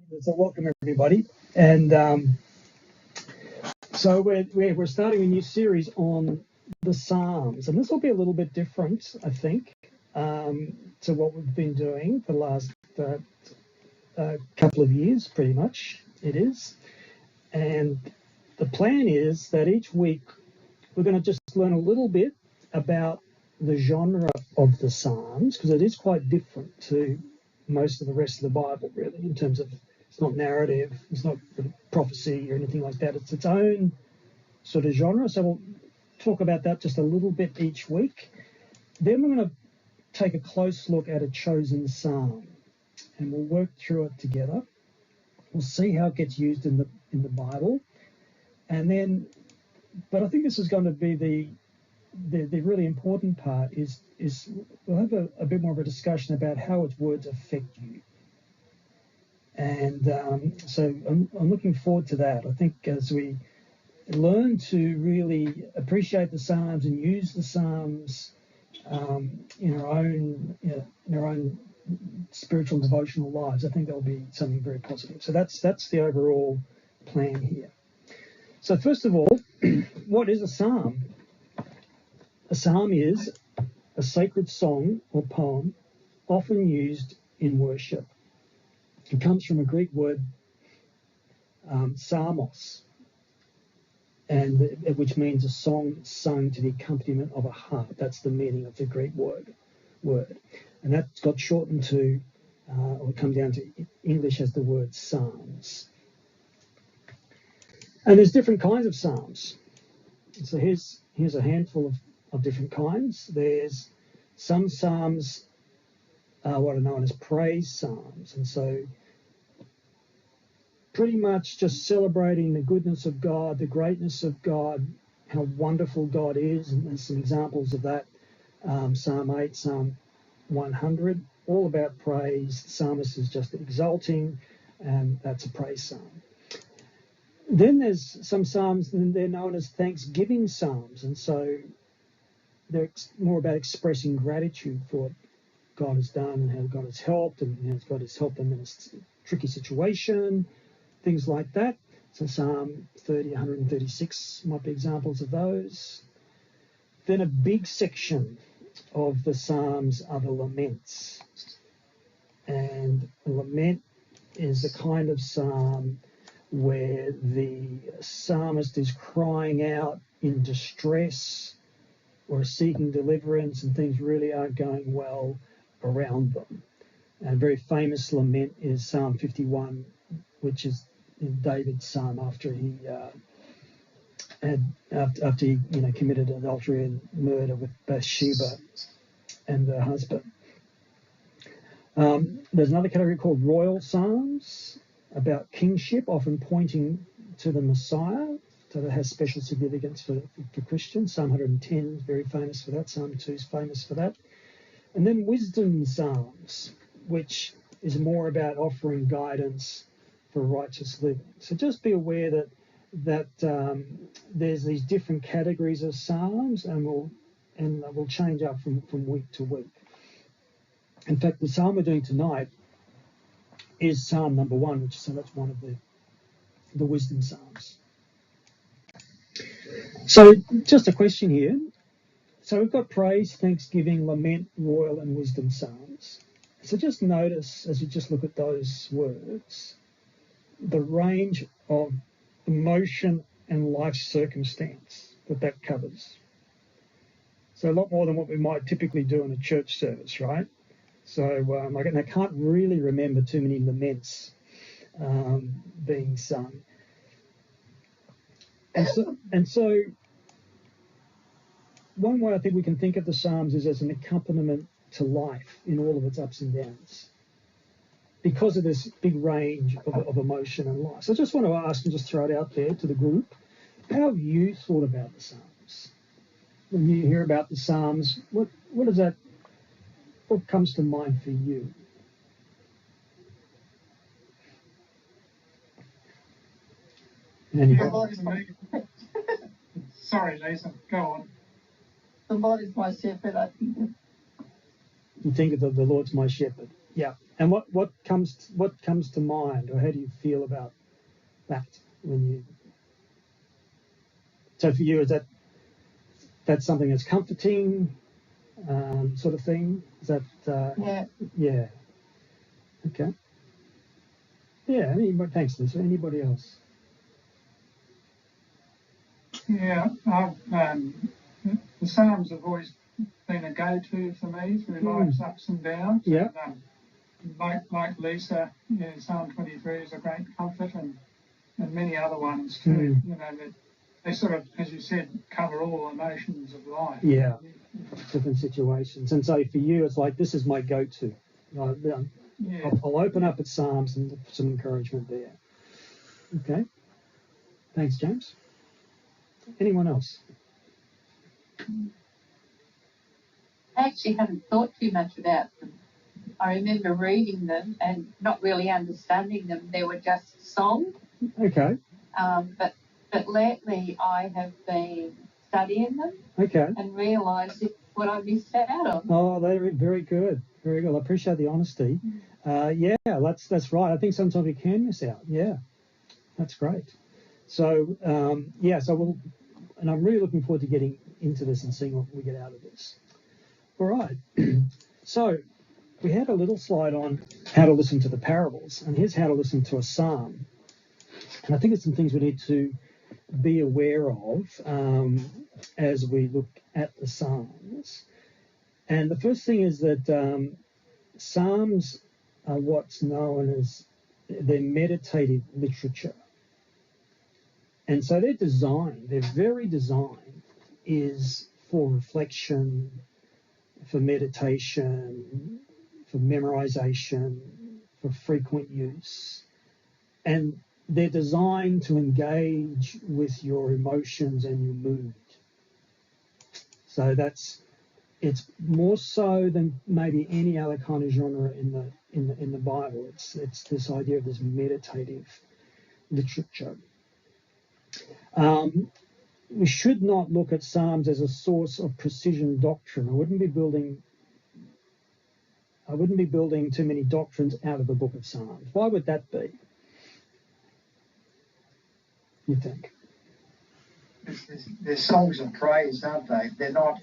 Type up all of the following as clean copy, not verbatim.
So welcome everybody, and so we're starting a new series on the Psalms, and this will be a little bit different, I think, to what we've been doing for the last couple of years. Pretty much, it is, and the plan is that each week we're going to just learn a little bit about the genre of the Psalms, because it is quite different to most of the rest of the Bible, really, in terms of it's not narrative, it's not prophecy or anything like that. It's its own sort of genre. So we'll talk about that just a little bit each week. Then we're going to take a close look at a chosen psalm, and we'll work through it together. We'll see how it gets used in the Bible, and then. But I think this is going to be the really important part is we'll have a bit more of a discussion about how its words affect you. And so I'm looking forward to that. I think as we learn to really appreciate the Psalms and use the Psalms in our own spiritual and devotional lives, I think that'll be something very positive. So that's the overall plan here. So first of all, what is a psalm? A psalm is a sacred song or poem often used in worship. It comes from a Greek word, psalmos, and which means a song sung to the accompaniment of a harp. That's the meaning of the Greek word. And that got shortened to, or come down to English as the word psalms. And there's different kinds of psalms. So here's a handful of different kinds. There's some psalms what are known as praise psalms, and so pretty much just celebrating the goodness of God, the greatness of God, how wonderful God is, and there's some examples of that. Psalm 8, Psalm 100, all about praise. The psalmist is just exalting, and that's a praise psalm. Then there's some psalms, and they're known as thanksgiving psalms, and so they're more about expressing gratitude for what God has done and how God has helped, and how God has helped them in a tricky situation, things like that. So Psalm 30, 136 might be examples of those. Then a big section of the Psalms are the laments. And a lament is the kind of psalm where the psalmist is crying out in distress or seeking deliverance, and things really aren't going well around them. And a very famous lament is Psalm 51, which is David's psalm after he committed adultery and murder with Bathsheba and her husband. There's another category called royal psalms about kingship, often pointing to the Messiah. So that has special significance for Christians. Psalm 110 is very famous for that. Psalm 2 is famous for that. And then wisdom psalms, which is more about offering guidance for righteous living. So just be aware that there's these different categories of psalms, and will change up from week to week. In fact, the psalm we're doing tonight is Psalm number 1, that's one of the wisdom psalms. So just a question here. So we've got praise, thanksgiving, lament, royal, and wisdom psalms. So just notice, as you just look at those words, the range of emotion and life circumstance that covers. So a lot more than what we might typically do in a church service, right? So I can't really remember too many laments being sung. And so one way I think we can think of the Psalms is as an accompaniment to life in all of its ups and downs, because of this big range of emotion and life. So I just want to ask and just throw it out there to the group, how have you thought about the Psalms? When you hear about the Psalms, what comes to mind for you? Sorry, Lisa, go on. The Lord is my shepherd, I think. You think of the Lord's my shepherd. Yeah. And what comes to mind, or how do you feel about that when you? So for you, is that's something that's comforting, sort of thing? Is that? Yeah. Yeah. Okay. Yeah. Thanks, Lisa. Anybody else? Yeah, the Psalms have always been a go-to for me through life's ups and downs. Yeah. And, like Lisa, Psalm 23 is a great comfort, and many other ones too. You know, that they sort of, as you said, cover all emotions of life. Yeah. Different situations, and so for you, it's like this is my go-to. I'll open up at Psalms and put some encouragement there. Okay. Thanks, James. Anyone else? I actually haven't thought too much about them. I remember reading them and not really understanding them. They were just song. Okay. But lately I have been studying them. Okay. And realised what I missed out on. Oh, they're very good. Very good. I appreciate the honesty. Yeah, that's right. I think sometimes we can miss out. Yeah, that's great. So, and I'm really looking forward to getting into this and seeing what we get out of this. All right. So we had a little slide on how to listen to the parables, and here's how to listen to a psalm. And I think it's some things we need to be aware of as we look at the Psalms. And the first thing is that Psalms are what's known as their meditative literature. And so their very design is for reflection, for meditation, for memorization, for frequent use. And they're designed to engage with your emotions and your mood. So it's more so than maybe any other kind of genre in the Bible. It's this idea of this meditative literature. We should not look at Psalms as a source of precision doctrine. I wouldn't be building too many doctrines out of the book of Psalms. Why would that be? You think? They're songs of praise, aren't they? They're not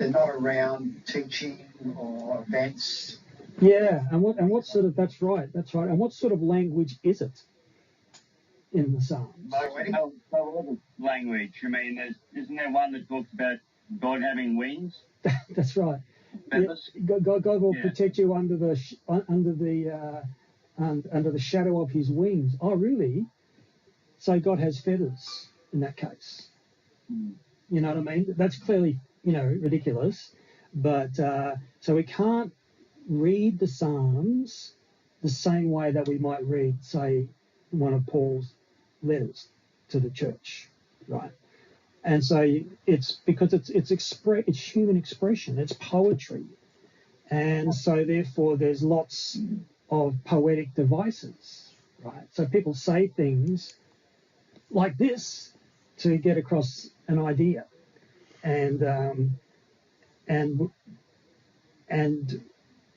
around teaching or events. Yeah, and what sort of that's right. And what sort of language is it in the Psalms? Language. I mean, isn't there one that talks about God having wings? That's right. Yeah, God will protect you under the shadow of His wings. Oh, really? So God has feathers in that case. You know what I mean? That's clearly, ridiculous. But so we can't read the Psalms the same way that we might read, say, one of Paul's letters to the church, right? And so it's because it's human expression, it's poetry, and so therefore there's lots of poetic devices, right? So people say things like this to get across an idea, and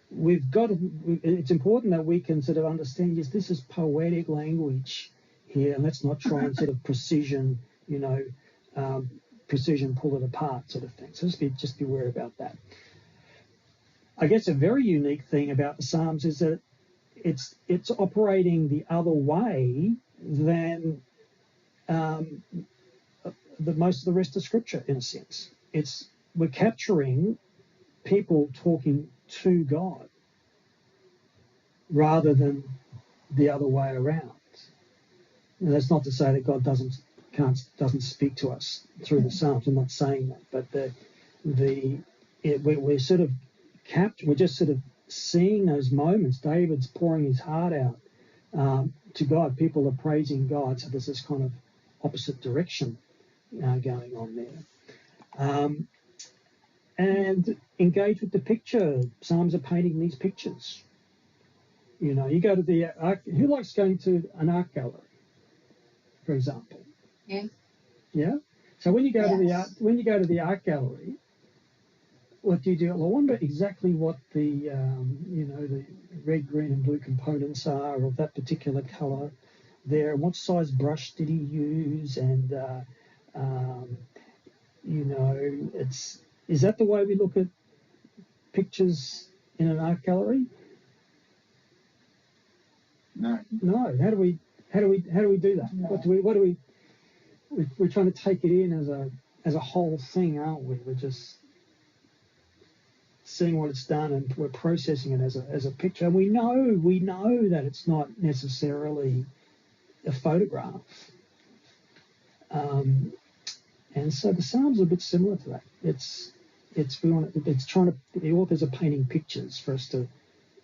we've got to, it's important that we can sort of understand, yes, this is poetic language here, and let's not try and sort of precision pull it apart sort of thing. So just be aware about that. I guess a very unique thing about the Psalms is that it's operating the other way than most of the rest of Scripture, in a sense. We're capturing people talking to God rather than the other way around. And that's not to say that God doesn't speak to us through the Psalms. I'm not saying that, but we're sort of we're just sort of seeing those moments. David's pouring his heart out to God. People are praising God. So there's this kind of opposite direction going on there. And engage with the picture. Psalms are painting these pictures. You go to the art. Who likes going to an art gallery, for example? Yes. Yeah. So when you go to the art gallery, what do you do? I wonder exactly what the the red, green, and blue components are of that particular colour there. What size brush did he use? And is that the way we look at pictures in an art gallery? No. No. How do we do that? No. We're trying to take it in as a whole thing, aren't we? We're just seeing what it's done and we're processing it as a picture. And we know that it's not necessarily a photograph. And so the Psalms are a bit similar to that. The authors are painting pictures for us to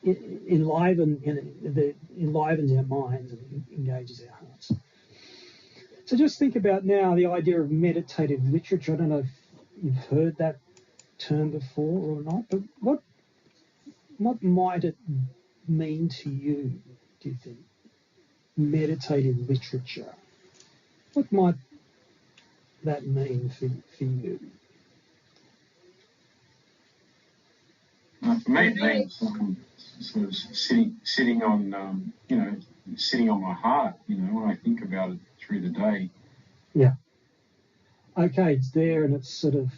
enlivens our minds and engages our hearts. So just think about now the idea of meditative literature. I don't know if you've heard that term before or not, but what might it mean to you, do you think? Meditative literature. What might that mean for you? For me, it means sort of sitting on sitting on my heart. When I think about it through the day. Yeah. Okay, it's there and it sort of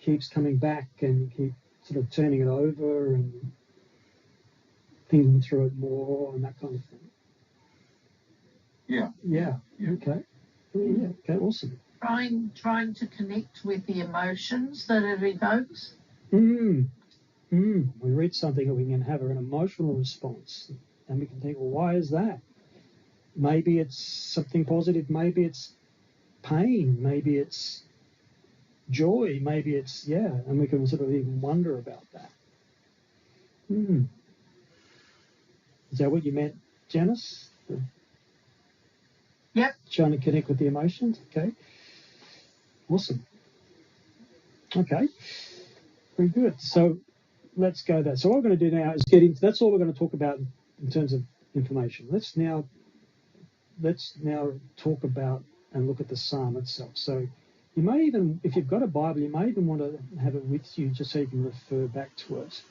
keeps coming back and you keep sort of turning it over and thinking through it more and that kind of thing. Yeah. Okay. Yeah. Okay. Awesome. Trying to connect with the emotions that it evokes. We read something and we can have an emotional response, and we can think, well, why is that? Maybe it's something positive. Maybe it's pain. Maybe it's joy. Maybe it's and we can sort of even wonder about that. Is that what you meant, Janice? Yep. Trying to connect with the emotions. Okay. Awesome. Okay. Very good. So let's go there. So what we're going to do now is get into. That's all we're going to talk about in terms of information. Let's now talk about and look at the psalm itself. So you may even, if you've got a Bible, you may even want to have it with you just so you can refer back to it.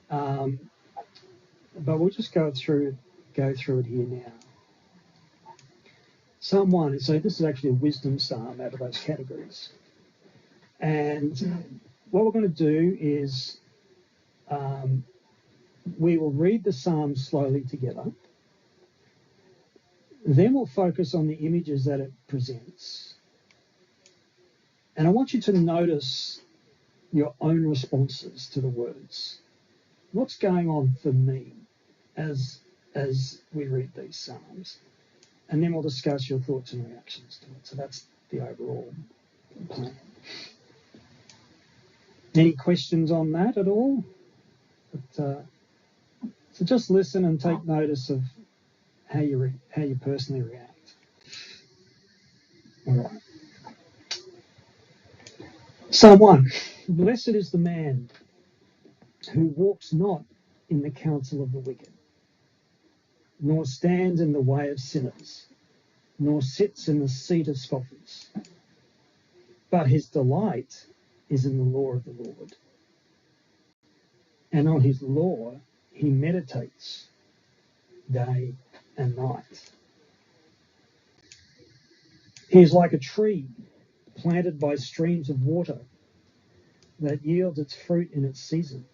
But we'll just go through it here now. Psalm 1. So this is actually a wisdom psalm out of those categories. And what we're going to do is we will read the psalm slowly together. Then we'll focus on the images that it presents. And I want you to notice your own responses to the words. What's going on for me as we read these psalms? And then we'll discuss your thoughts and reactions to it. So that's the overall plan. Any questions on that at all? So just listen and take notice of how you personally react. All right. Psalm 1. Blessed is the man who walks not in the counsel of the wicked, nor stands in the way of sinners, nor sits in the seat of scoffers. But his delight is in the law of the Lord, and on his law he meditates day and night. He is like a tree planted by streams of water that yields its fruit in its season,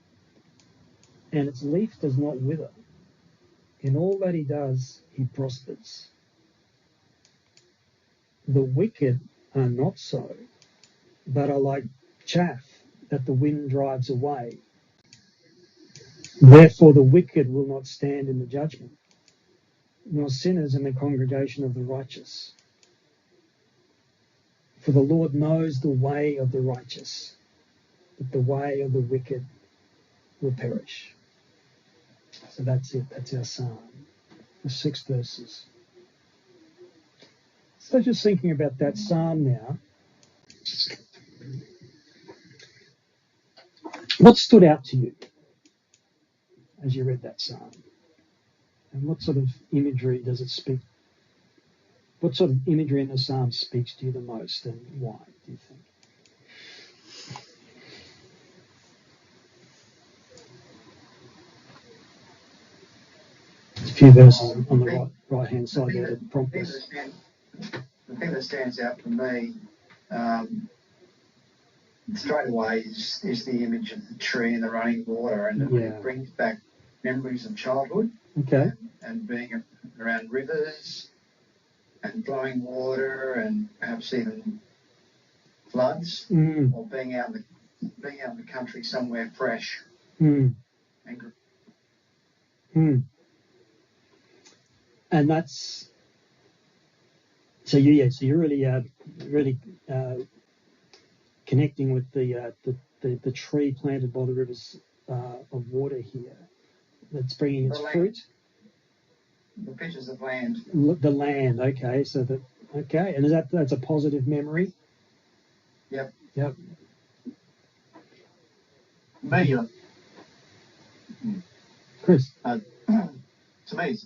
and its leaf does not wither. In all that he does, he prospers. The wicked are not so, but are like chaff that the wind drives away. Therefore the wicked will not stand in the judgment, nor sinners in the congregation of the righteous. For the Lord knows the way of the righteous, but the way of the wicked will perish. So that's it. That's our psalm. The 6 verses. So just thinking about that psalm now. What stood out to you as you read that psalm? And what sort of imagery does it speak? What sort of imagery in the psalm speaks to you the most, and why, do you think? few verses on the right hand side there that prompt us. The thing that stands out for me straight away is the image of the tree and the running water, and it brings back memories of childhood. Okay. And being around rivers and flowing water and perhaps even floods, or being out in the country somewhere fresh. And that's so you're really connecting with the tree planted by the rivers of water here that's bringing its fruit. The pictures of land. The land, okay. So and that's a positive memory. Yep. Me, Chris. To me,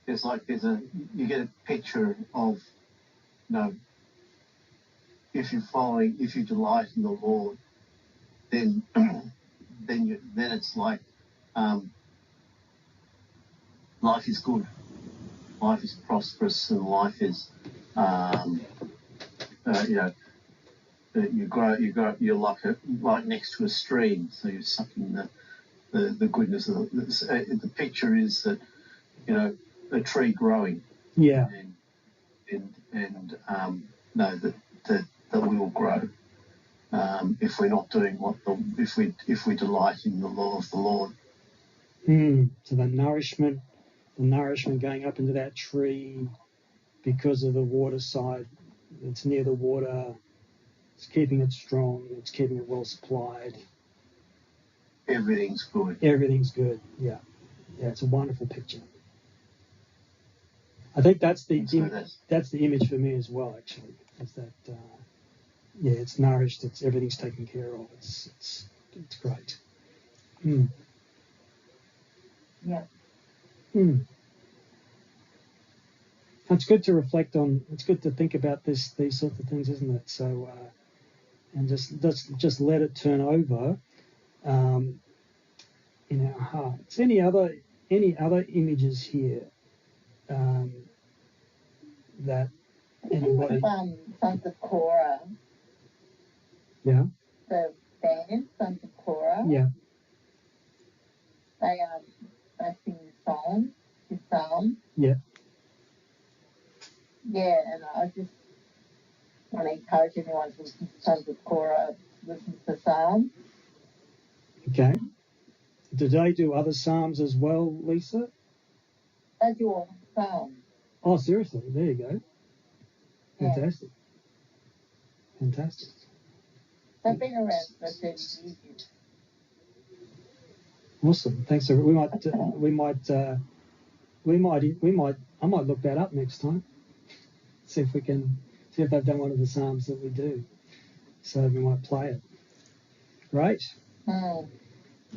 it's like you get a picture of, if you delight in the Lord, then it's like life is good, life is prosperous, and life is you're like next to a stream, so you're sucking the goodness of the picture is that a tree growing, that we will grow if we're not doing if we delight in the law of the Lord. So the nourishment going up into that tree because of the water side. It's near the water. It's keeping it strong. It's keeping it well supplied. Everything's good. Yeah. It's a wonderful picture. I think that's the image for me as well. Actually, is that it's nourished. Everything's taken care of. It's great. Yeah. It's good to reflect on. It's good to think about these sorts of things, isn't it? So, and just let it turn over in our hearts. Any other images here that anybody? Sons of Korah. Yeah. The band, Sons of Korah. Yeah. They sing songs, his psalms. Yeah. Yeah, and I just want to encourage everyone to listen to Sons of Korah, listen to Psalms. Okay. Do they do other psalms as well, Lisa? They do all the Psalms. Oh, seriously? There you go. Fantastic. Yeah. Fantastic. They've been around for 30 years. Awesome. Thanks. I might look that up next time. See if they've done one of the psalms that we do. So we might play it. Great.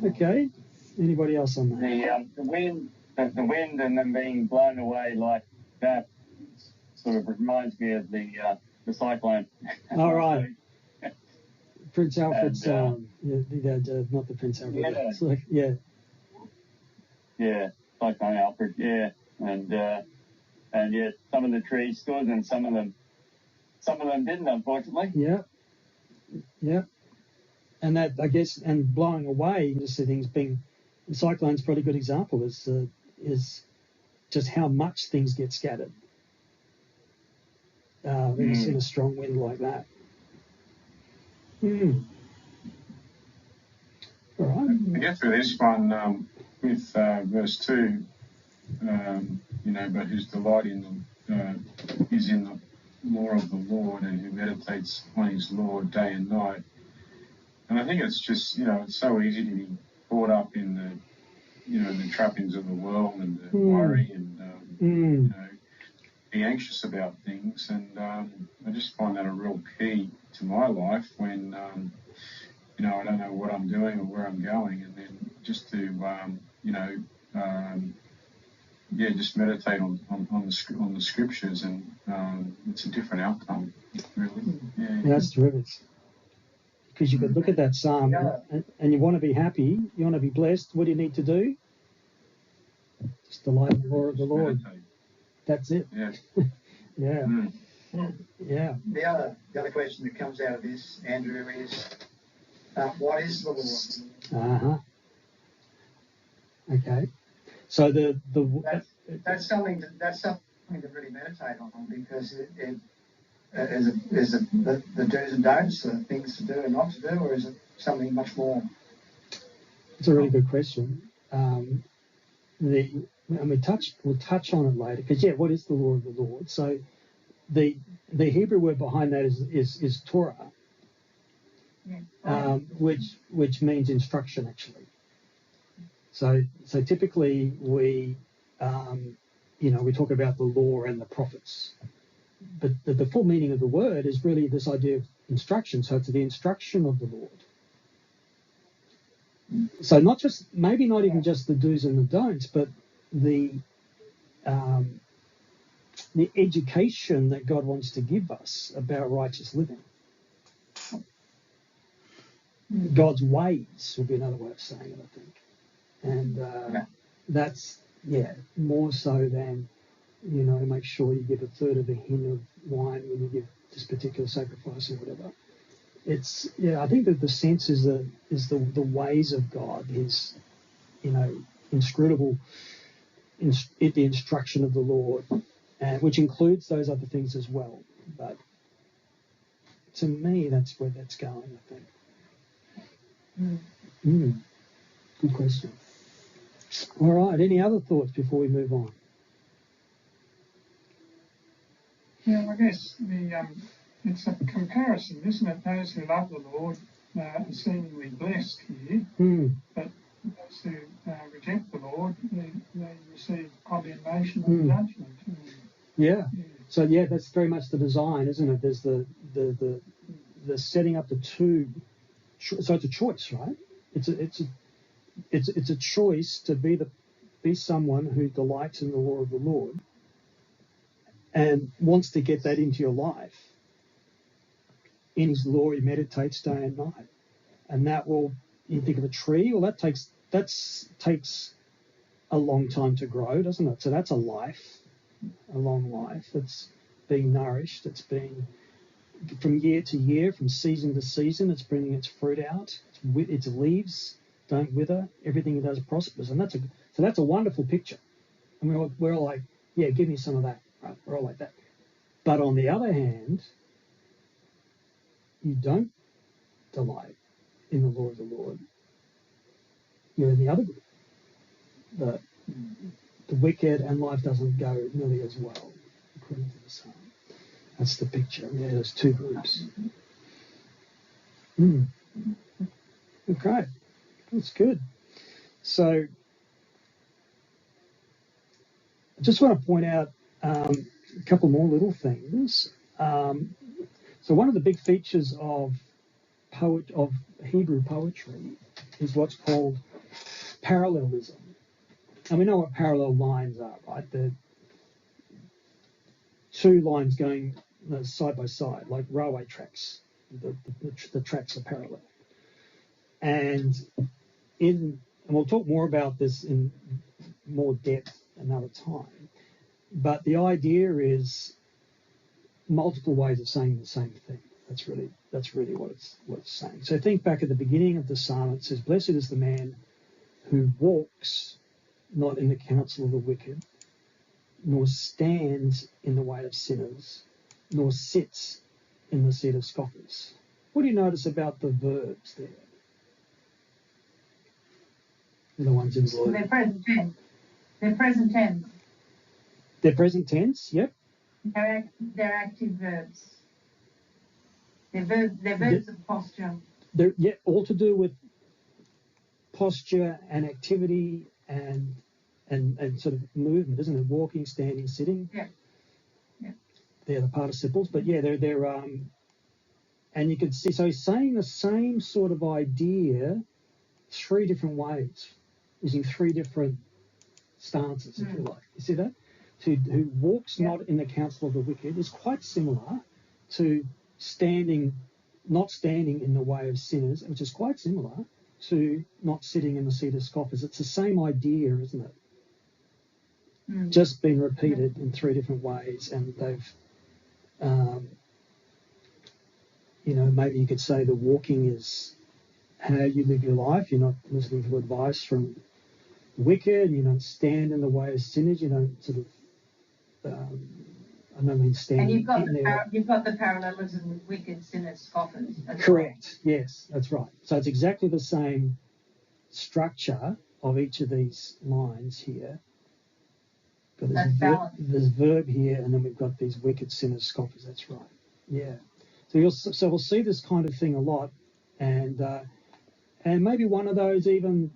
Okay. Anybody else on that? The wind and them being blown away like that sort of reminds me of the cyclone. All right. Prince Alfred's not the Prince Alfred. Cyclone Alfred. Yeah, and yet some of the trees stood and some of them didn't, unfortunately. Yeah. And that, I guess, and blowing away, just see things being, the cyclone's probably a good example, is just how much things get scattered in a strong wind like that. All right. I get through this one with verse 2, but whose delight is in the law of the Lord, and who meditates on his law day and night. And I think it's just, it's so easy to be caught up in the trappings of the world and the worry and, be anxious about things. And I just find that a real key to my life when, I don't know what I'm doing or where I'm going. And then just to, just meditate on the scriptures, and it's a different outcome, really. Yeah, that's terrific. Because you could look at that psalm and you want to be happy, you want to be blessed. What do you need to do? Just delight in the law of the Lord. Meditate. That's it. Yeah. Yeah. Yeah. The other question that comes out of this, Andrew, is what is the law of the Lord? Okay. So that's something to really meditate on, because is it the do's and don'ts, the things to do and not to do, or is it something much more? It's a really good question. And we'll touch on it later, because what is the law of the Lord? So the Hebrew word behind that is Torah, which means instruction, actually. So typically we talk about the law and the prophets, but the full meaning of the word is really this idea of instruction. So it's the instruction of the Lord. So maybe not even just the do's and the don'ts, but the education that God wants to give us about righteous living. God's ways would be another way of saying it, I think. And that's, more so than, make sure you give a third of a hin of wine when you give this particular sacrifice or whatever. It's, I think that the sense is the ways of God, his, inscrutable, the instruction of the Lord, which includes those other things as well. But to me, that's where that's going, I think. Good question. All right, any other thoughts before we move on? Yeah, I guess it's a comparison, isn't it? Those who love the Lord are seemingly blessed here, but those who reject the Lord, they receive condemnation and judgment. Yeah. So that's very much the design, isn't it? There's the setting up the two. So it's a choice, right? It's a choice to be someone who delights in the law of the Lord and wants to get that into your life. In his law he meditates day and night. And that will, you think of a tree, well, that takes a long time to grow, doesn't it? So that's a long life. It's being nourished. It's being, from year to year, from season to season, it's bringing its fruit out. Its leaves don't wither. Everything it does prospers. And that's a wonderful picture. And we're all like, give me some of that. Right? We're all like that. But on the other hand, you don't delight in the law of the Lord. You're in the other group. The wicked, and life doesn't go nearly as well, according to the Psalm. That's the picture. There's two groups. Okay, that's good. So I just want to point out a couple more little things. So one of the big features of Hebrew poetry is what's called parallelism. And we know what parallel lines are, right? They're two lines going side by side, like railway tracks. The tracks are parallel. And we'll talk more about this in more depth another time. But the idea is multiple ways of saying the same thing. That's really what it's saying. So think back at the beginning of the psalm. It says, "Blessed is the man who walks not in the counsel of the wicked, nor stands in the way of sinners, nor sits in the seat of scoffers." What do you notice about the verbs there? The ones in blue. They're present tense. They're present tense. They're present tense, yep. They're active verbs. They're verbs of posture. They're all to do with posture and activity and sort of movement, isn't it? Walking, standing, sitting. Yeah. They're the participles, but they're and you can see, so he's saying the same sort of idea three different ways, using three different stances, if you like. You see that? Who walks not in the counsel of the wicked is quite similar to not standing in the way of sinners, which is quite similar to not sitting in the seat of scoffers. It's the same idea, isn't it? just been repeated in 3 different ways, and they've, maybe you could say the walking is how you live your life. You're not listening to advice from wicked. You don't stand in the way of sinners. You don't sort of, I don't mean stand. And you've got the parallelism with wicked sinners, scoffers. Correct. Well. Yes, that's right. So it's exactly the same structure of each of these lines here. But there's verb here, and then we've got these wicked sinners, scoffers. That's right. Yeah. So we'll see this kind of thing a lot, and maybe one of those even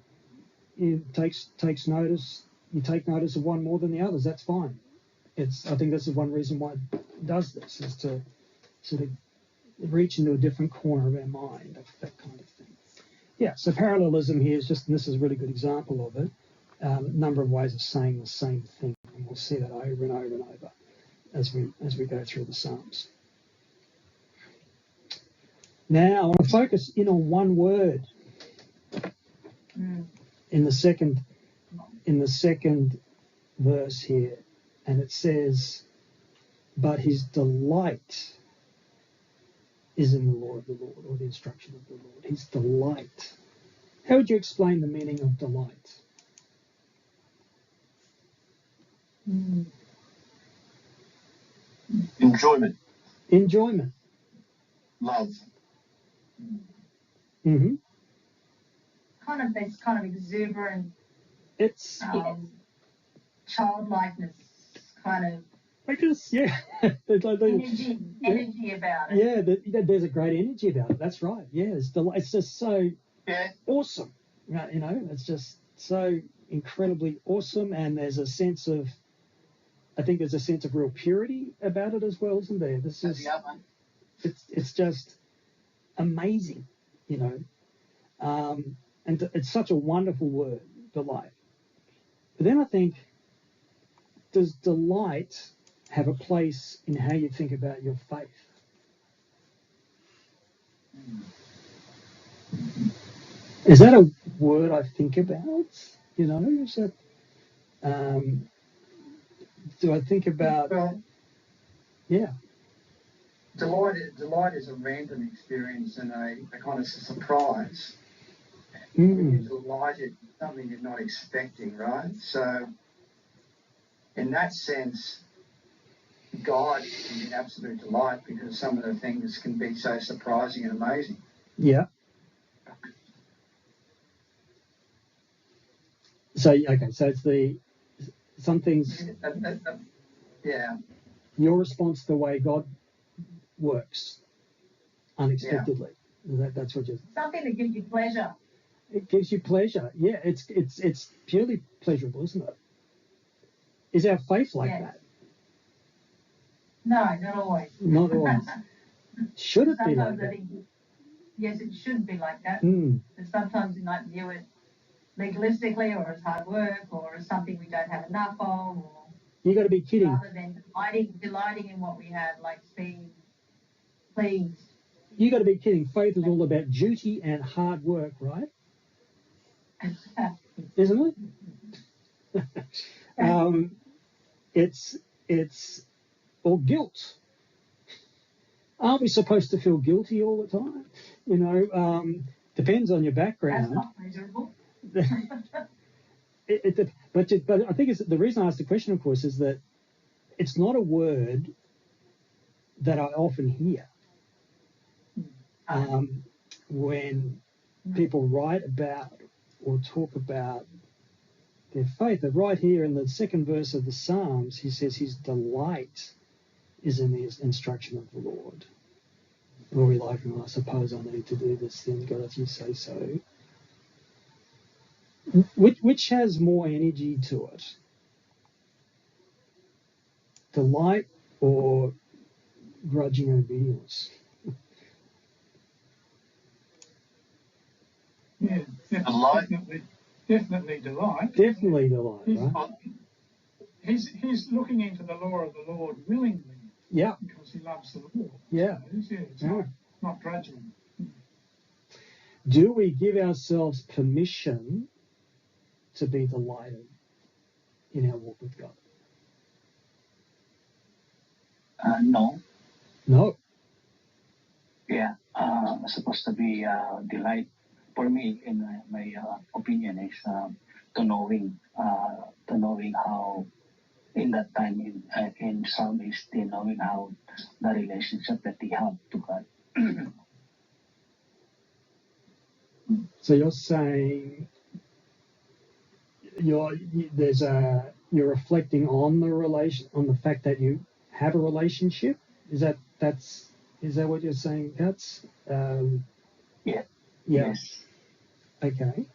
takes notice. You take notice of one more than the others. That's fine. I think this is one reason why it does this, is to sort of reach into a different corner of our mind, that kind of thing. Yeah. So parallelism here is just, and this is a really good example of it. A number of ways of saying the same thing, and we'll see that over and over and over as we go through the Psalms. Now I want to focus in on one word in the second verse here, and it says, "But his delight is in the law of the Lord," or the instruction of the Lord. His delight. How would you explain the meaning of delight? Enjoyment. Love. Mm-hmm. This kind of exuberant, it's childlikeness, kind of. I guess, yeah. energy about it. Yeah, there's a great energy about it. That's right. Yeah, it's just so awesome. It's just so incredibly awesome, and there's a sense of real purity about it as well, isn't there? It's just amazing, and it's such a wonderful word, delight. But then I think, does delight have a place in how you think about your faith? Is that a word I think about? Is that, do I think about? Well, yeah. Delight is a random experience and a kind of surprise. When you delight in something you're not expecting, right? So, in that sense, God can be an absolute delight because some of the things can be so surprising and amazing. Yeah. So it's some things. Yeah. Your response to the way God works unexpectedly. Yeah. That's what you're. Something that gives you pleasure. It gives you pleasure. Yeah, it's purely pleasurable, isn't it? Is our faith like that? No, not always. Not always. Should it be like that? Yes, it should be like that. Mm. But sometimes we might view it legalistically, or as hard work, or as something we don't have enough of. Or you got to be kidding. Rather than delighting in what we have, like being pleased. You got to be kidding. Faith is all about duty and hard work, right? Isn't it? It's or guilt. Aren't we supposed to feel guilty all the time? Depends on your background. That's not pleasurable. But I think the reason I asked the question, of course, is that it's not a word that I often hear when people write about or talk about their faith. But right here in the second verse of the Psalms, he says his delight is in the instruction of the Lord. Or we like, I suppose I need to do this thing, God, if you say so. Which has more energy to it? Delight or grudging obedience? Yeah, definitely delight. Definitely delight, right? He's looking into the law of the Lord willingly. Yeah. Because he loves the Lord. Yeah. It's not grudging. Do we give ourselves permission to be delighted in our walk with God? No. No. Yeah. Supposed to be delight. For me, in my opinion, is to knowing how in that time in psalmist, knowing how the relationship that they have to God. So you're saying you're reflecting on the fact that you have a relationship. Is that what you're saying? That's Yeah. yeah. Yes. Okay.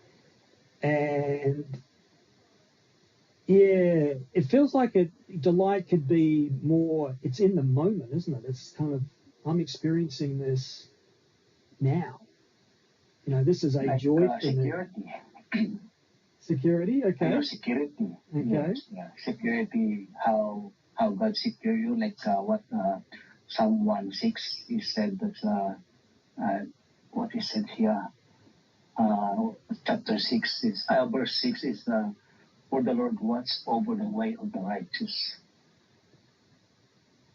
And yeah, it feels like delight could be more. It's in the moment, isn't it? It's kind of I'm experiencing this now. This is a Like, joy for security. me. Security, okay. Your security. Okay. Yes. Yeah. Security. How God secure you? Like what Psalm 1:6 is said that what is said here. Chapter 6 is verse 6 is for the Lord watches over the way of the righteous.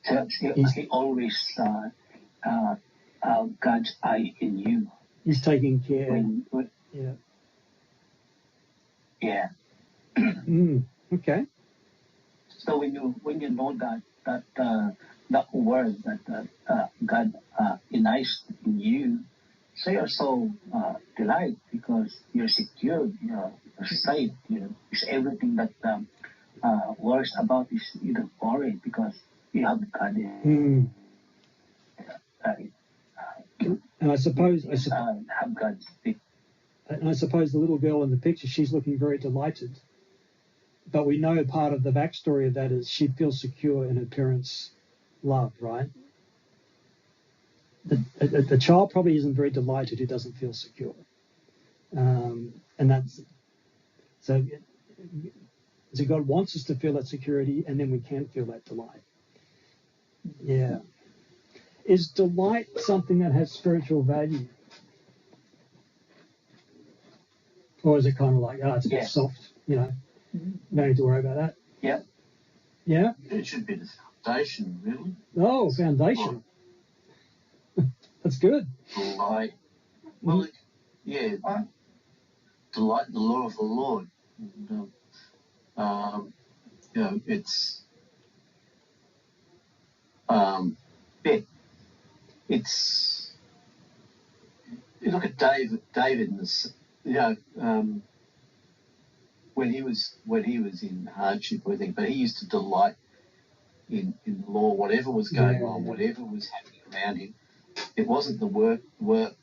So he always God's eye in you. He's taking care. Yeah. Yeah. Okay. So when you know that word that God is in you, so you're so delight because you're secure, you're safe. It's everything that worries about is you don't worry because you have God. And I suppose have God. And I suppose the little girl in the picture, she's looking very delighted. But we know part of the backstory of that is she feels secure in her parents' love, right? The child probably isn't very delighted who doesn't feel secure. And that's so God wants us to feel that security, and then we can feel that delight. Yeah. Is delight something that has spiritual value? Or is it kind of like, it's a bit soft, No need to worry about that. Yeah. Yeah? It should be the foundation, really. Oh, foundation. That's good. Delight. Well, delight in the law of the Lord. And, it's it's you look at David in this, when he was in hardship, I think, but he used to delight in the law, whatever was going on, whatever was happening around him. It wasn't the world, the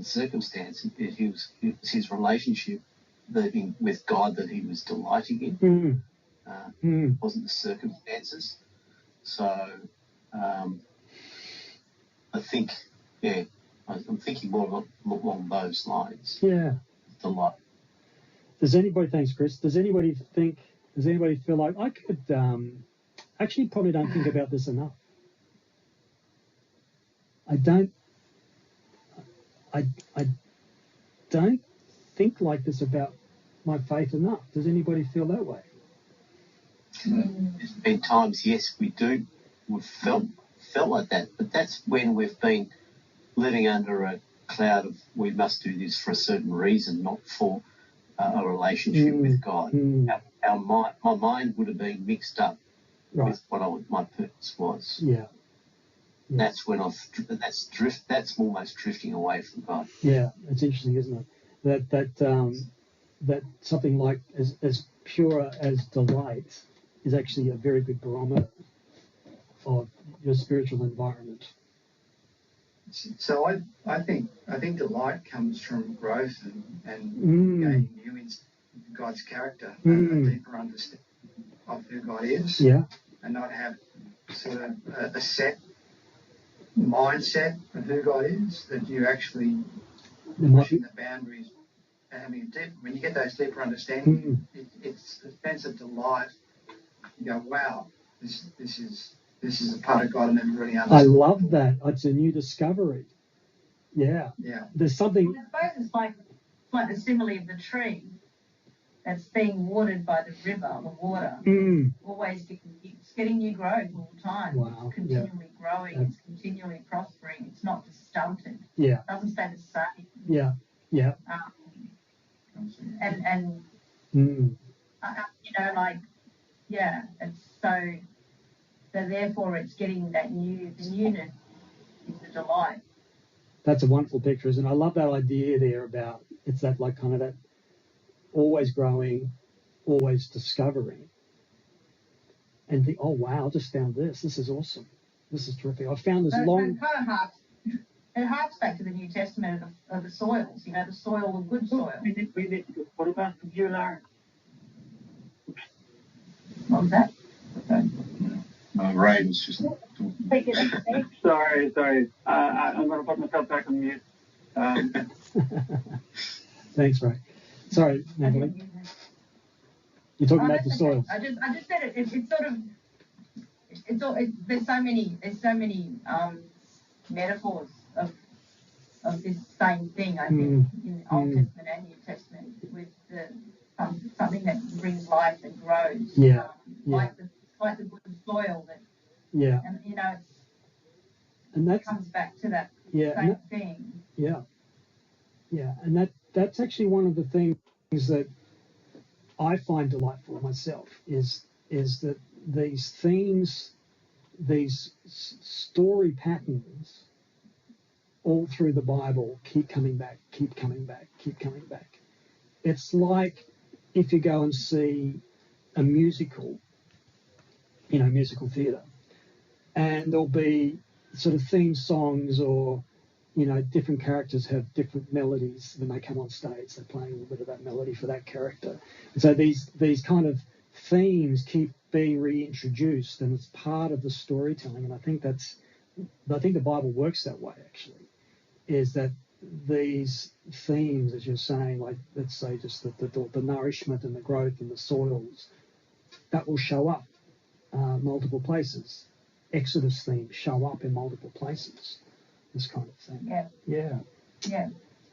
circumstance. It was his relationship living with God that he was delighting in. It wasn't the circumstances. So I think, I'm thinking more along those lines. Yeah. Delight. Thanks, Chris. Does anybody feel like I could, actually probably don't think about this enough. I don't think like this about my faith enough. Does anybody feel that way? There's been times, yes, we do. We've felt like that, but that's when we've been living under a cloud of we must do this for a certain reason, not for a relationship with God. My mind would have been mixed up with what my purpose was. Yeah. That's when that's almost drifting away from God. Yeah, it's interesting, isn't it? That something like as pure as delight is actually a very good barometer of your spiritual environment. So I think delight comes from growth and gaining new in God's character, a deeper understanding of who God is, and not have sort of a set mindset of who God is, that you actually pushing the boundaries and having when you get those deeper understanding, it's a sense of delight. You go, wow, this is a part of God I never really understood. I love that. It's a new discovery. Yeah. Yeah. There's something. I suppose it's like the simile of the tree. that's being watered by the river, the water, always getting new growth all the time. Wow. It's continually growing. It's continually prospering. It's not just stunted. Yeah. It doesn't stay the same. Yeah. Yeah. And and so therefore it's getting the newness is the delight. That's a wonderful picture, isn't it? I love that idea there about it's that like kind of that always growing, always discovering. And think, oh wow, I just found this. This is awesome. This is terrific. I found this long. It harks back to the New Testament of the soils. The soil, the good soil. We need to put it back to you, Larry. What was that? Ray was just talking. Sorry. I'm going to put myself back on mute. Thanks, Ray. Sorry, Natalie. You're talking about the soils. I just said it. It's sort of. There's so many metaphors of this same thing. I think in the Old Testament and New Testament with something that brings life and grows. Yeah. Like the good soil that. Yeah. And and that comes back to that same thing. Yeah. Yeah, and that's actually one of the things that I find delightful myself is that these themes, these story patterns all through the Bible keep coming back. It's like if you go and see a musical, musical theatre, and there'll be sort of theme songs or, different characters have different melodies when they come on stage. They're playing a little bit of that melody for that character. And so these kind of themes keep being reintroduced, and it's part of the storytelling. And I think the Bible works that way, actually, is that these themes, as you're saying, like, let's say just the nourishment and the growth and the soils, that will show up multiple places. Exodus themes show up in multiple places. This kind of thing. Yeah.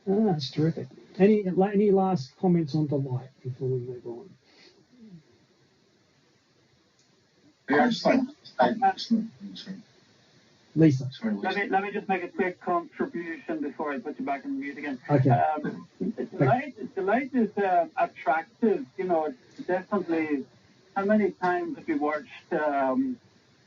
Oh, that's terrific. Any last comments on delight before we move on? Yeah, I just like Lisa. Sorry, Lisa. Let me just make a quick contribution before I put you back on mute again. Okay. Delight is attractive. It's definitely. How many times have you watched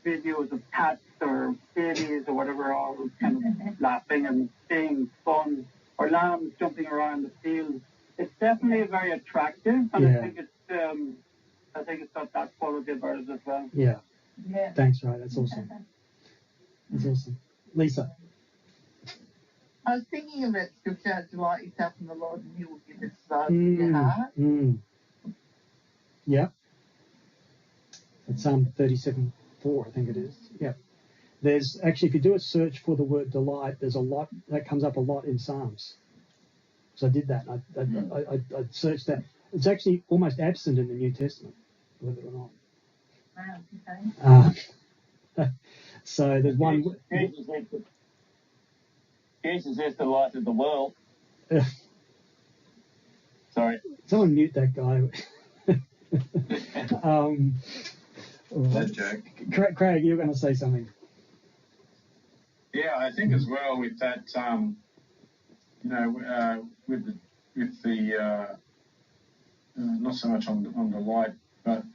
videos of cats or babies or whatever all kind of laughing and being fun, or lambs jumping around the field? It's definitely very attractive, and I think it's got that quality about it as well. Yeah. Thanks, Ray. That's awesome. That's awesome. Lisa. I was thinking of that scripture, delight yourself in the Lord and he will give us desires of your heart. Yeah. It's Psalm 37:4, I think it is. Yeah. There's actually, if you do a search for the word delight, there's a lot that comes up a lot in Psalms. So I did that. I searched that. It's actually almost absent in the New Testament, believe it or not. Wow. Okay. So there's one. Jesus is the light of the world. Sorry. Someone mute that guy. That joke. Craig, you're going to say something. Yeah, I think as well with that, with the not so much on the light, but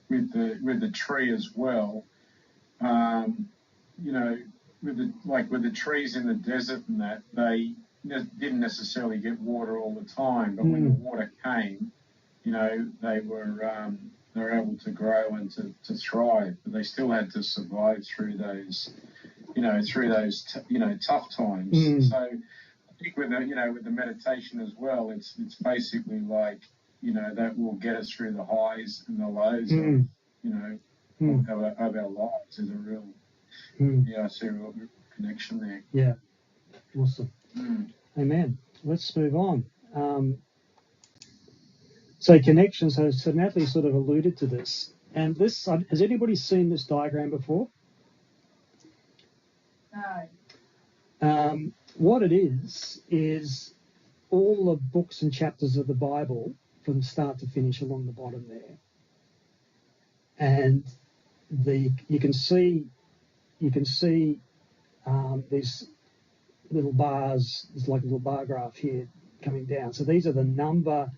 with the tree as well. With the trees in the desert and that, they didn't necessarily get water all the time, but when the water came, they were able to grow and to thrive, but they still had to survive through those tough times. So I think with the meditation as well, it's basically like, that will get us through the highs and the lows of our lives. There's a real, I see a real connection there. Yeah, awesome. Amen. Let's move on. So connections, so Natalie sort of alluded to this. And this, has anybody seen this diagram before? No. What it is all the books and chapters of the Bible from start to finish along the bottom there. And you can see these little bars. There's like a little bar graph here coming down. So these are the number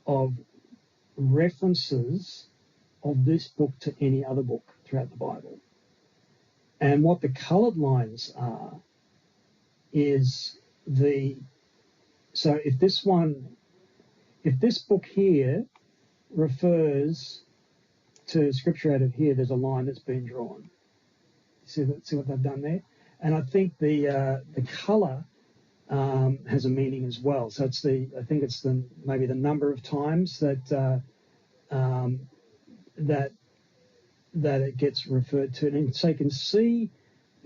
of references of this book to any other book throughout the Bible. And what the coloured lines are is so if this book here refers to scripture out of here, there's a line that's been drawn. See what they've done there? And I think the colour has a meaning as well. So it's maybe the number of times that it gets referred to. And so you can see,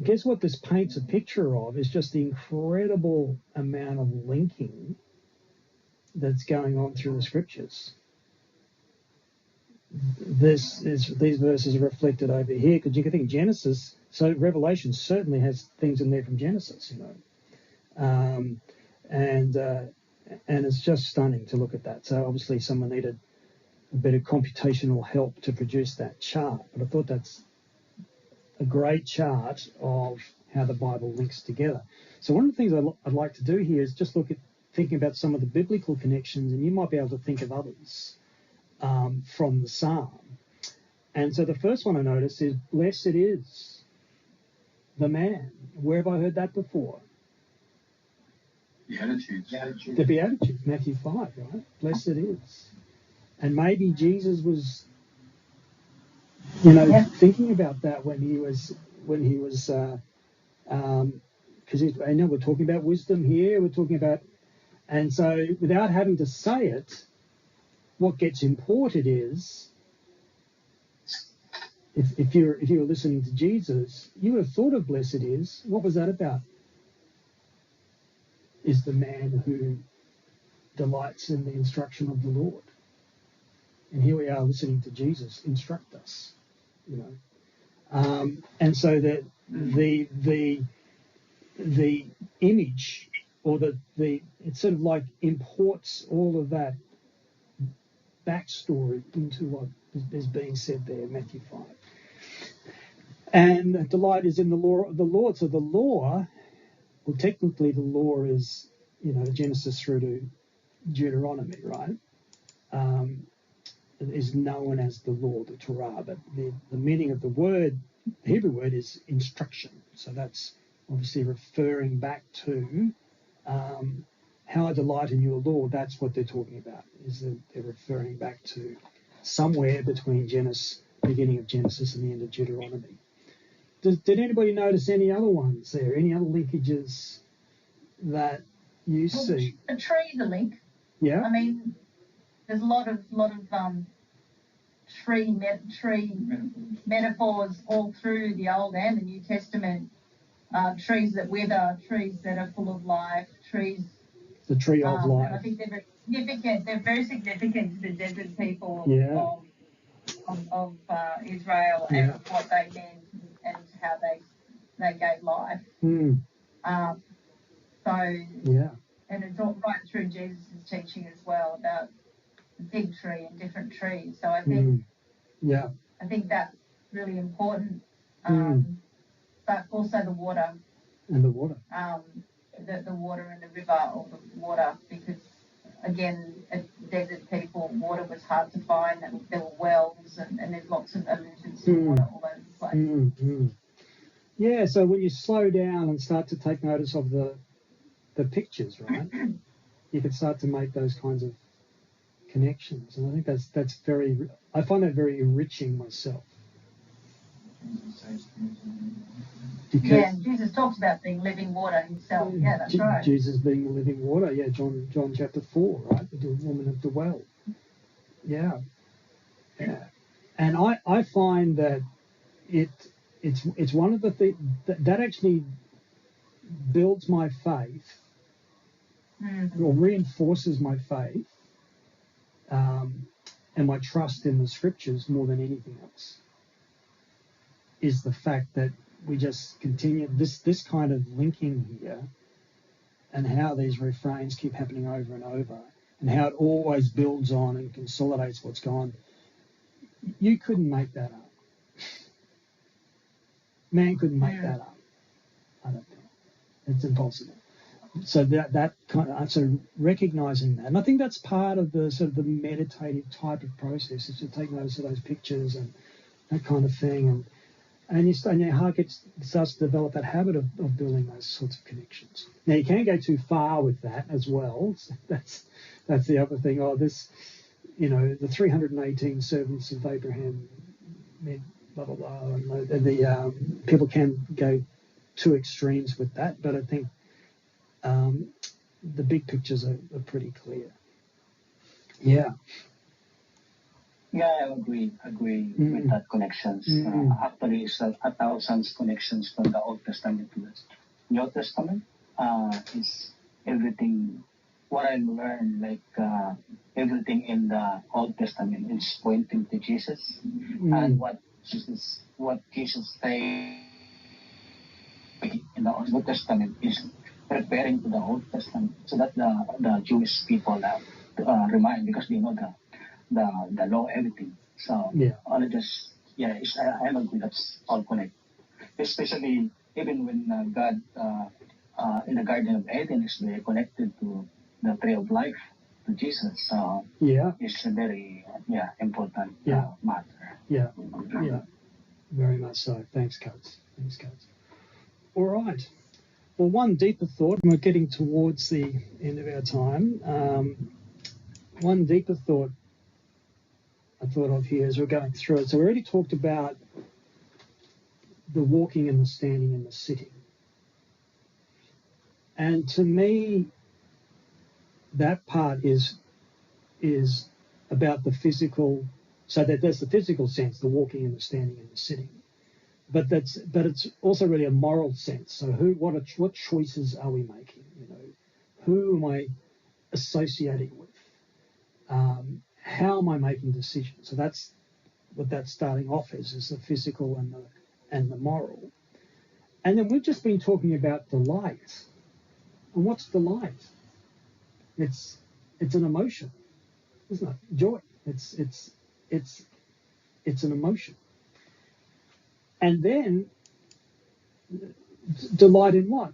I guess what this paints a picture of is just the incredible amount of linking that's going on through the scriptures. These verses are reflected over here, because you can think Genesis, so Revelation certainly has things in there from Genesis, and it's just stunning to look at that. So obviously someone needed a bit of computational help to produce that chart, but I thought that's a great chart of how the Bible links together. So one of the things I'd like to do here is just look at thinking about some of the biblical connections, and you might be able to think of others from the psalm. And so the first one I noticed is, blessed is the man. Where have I heard that before? Beatitudes. The Beatitudes, Matthew 5, right? Blessed is. And maybe Jesus was, thinking about that when he was, because I know we're talking about wisdom here, we're talking about, and so without having to say it, what gets imported is, if you were listening to Jesus, you would have thought of blessed is. What was that about? Is the man who delights in the instruction of the Lord. And here we are listening to Jesus instruct us, and so that the image, or it sort of like imports all of that backstory into what is being said there in Matthew 5. And delight is in the law of the Lord. So the law, well, technically the law is, Genesis through to Deuteronomy, right? Is known as the law, the Torah, but the meaning of the Hebrew word is instruction. So that's obviously referring back to how I delight in your law. That's what they're talking about, is that they're referring back to somewhere between beginning of Genesis and the end of Deuteronomy. Did anybody notice any other ones there? Any other linkages that you see? A tree is a link. Yeah. I mean, there's a lot of tree metaphors all through the Old and the New Testament. Trees that wither, trees that are full of life, trees. The tree of life. I think they're very significant. They're very significant to the desert people of Israel and what they meant and how they gave life. And it's all right through Jesus' teaching as well about the fig tree and different trees. So I think I think that's really important. But also the water. And the water. The water in the river, or the water, because again, desert people, water was hard to find. There were wells, and there's lots of emergency water all over the place. Yeah, so when you slow down and start to take notice of the pictures, right, you can start to make those kinds of connections, and I think that's I find that very enriching myself. Because Jesus talks about being living water himself. Yeah, that's right. Jesus being the living water. Yeah, John chapter 4, right? The woman at the well. Yeah. And I find that it's one of the things that actually builds my faith, or reinforces my faith, and my trust in the scriptures more than anything else, is the fact that we just continue this kind of linking here, and how these refrains keep happening over and over. and how it always builds on and consolidates what's gone. You couldn't make that up. Man couldn't make that up. I don't think. It's impossible. So that kind of, so recognizing that, and I think that's part of the sort of the meditative type of process, is to take notice of those pictures and that kind of thing, and your heart starts to develop that habit of building those sorts of connections. Now you can't go too far with that as well. That's the other thing. Oh, this, the 318 servants of Abraham, blah blah blah. And the people can go to extremes with that, but I think the big pictures are pretty clear. Yeah. Yeah, I agree with that connections. Actually, it's 1,000 connections from the Old Testament to the New Testament. Is everything, what I learned, like everything in the Old Testament is pointing to Jesus, and what Jesus said in the New Testament is preparing to the Old Testament, so that the Jewish people remind, because they know the law, everything. So all of this, I agree, that's all connected. Especially even when God in the Garden of Eden is very connected to the tree of life, to Jesus. So it's a very important matter. Yeah, very much so. Thanks, Coates. All right. Well, one deeper thought, and we're getting towards the end of our time. One deeper thought I thought of here as we're going through it. So we already talked about the walking and the standing and the sitting. And to me, that part is about the physical. So there's the physical sense, the walking and the standing and the sitting. But it's also really a moral sense. So what choices are we making? Who am I associating with? How am I making decisions? So that's what that's starting off as, is the physical and the moral. And then we've just been talking about delight. And what's delight? It's an emotion, isn't it? Joy. It's an emotion. And then delight in what?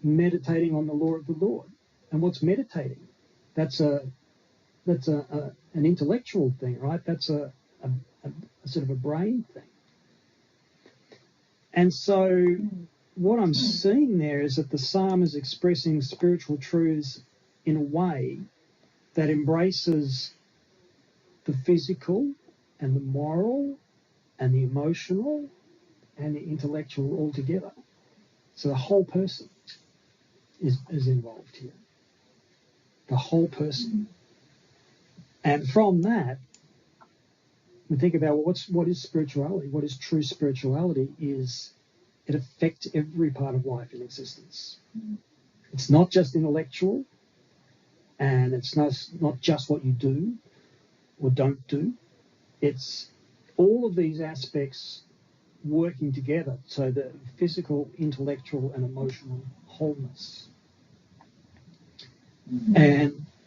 Meditating on the law of the Lord. And what's meditating? That's an intellectual thing, right? That's a sort of a brain thing. And so what I'm seeing there is that the psalm is expressing spiritual truths in a way that embraces the physical and the moral and the emotional and the intellectual all together. So the whole person is involved here. The whole person. And from that, we think about what is spirituality. What is true spirituality is it affects every part of life in existence. It's not just intellectual, and it's not just what you do or don't do. It's all of these aspects working together, so the physical, intellectual, and emotional wholeness.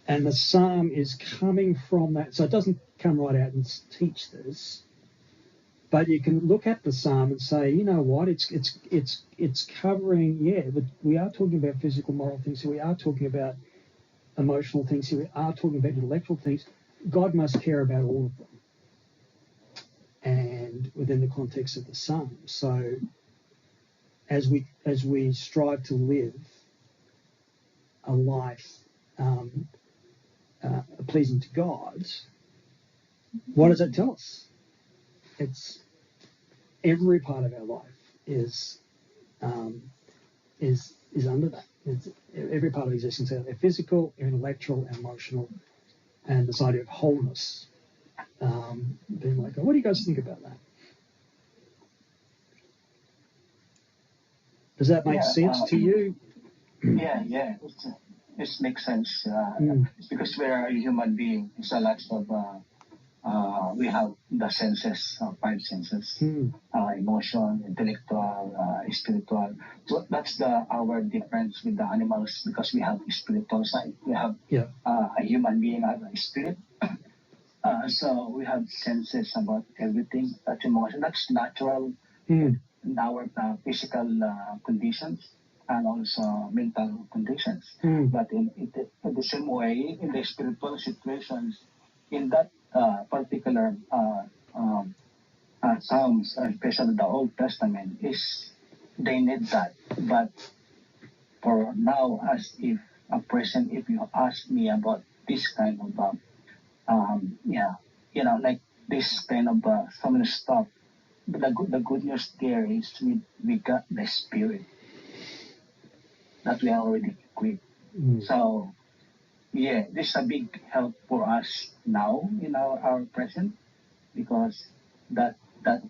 And the psalm is coming from that. So it doesn't come right out and teach this, but you can look at the psalm and say, you know what, it's covering, but we are talking about physical, moral things. So we are talking about emotional things. Here we are talking about intellectual things. God must care about all of them, and within the context of the psalm. So as we strive to live a life pleasing to God, what does that tell us? It's every part of our life is under that. It's every part of existence, our physical, our intellectual, our emotional, and this idea of wholeness. Being like, what do you guys think about that? Does that make sense to you? Yeah. It makes sense. It's because we are a human being. It's a lot of we have the senses, 5 senses, emotion, intellectual, spiritual. So that's our difference with the animals, because we have spiritual side. We have a human being has a spirit. So we have senses about everything. That's emotion. That's natural in our physical conditions and also mental conditions. But in the same way, in the spiritual situations, in that particular Psalms, especially the Old Testament, they need that. But for now, as if a present, if you ask me about this kind of like this kind of some of the stuff. But the good news there is we got the spirit that we are already equipped. So this is a big help for us now in our present, because that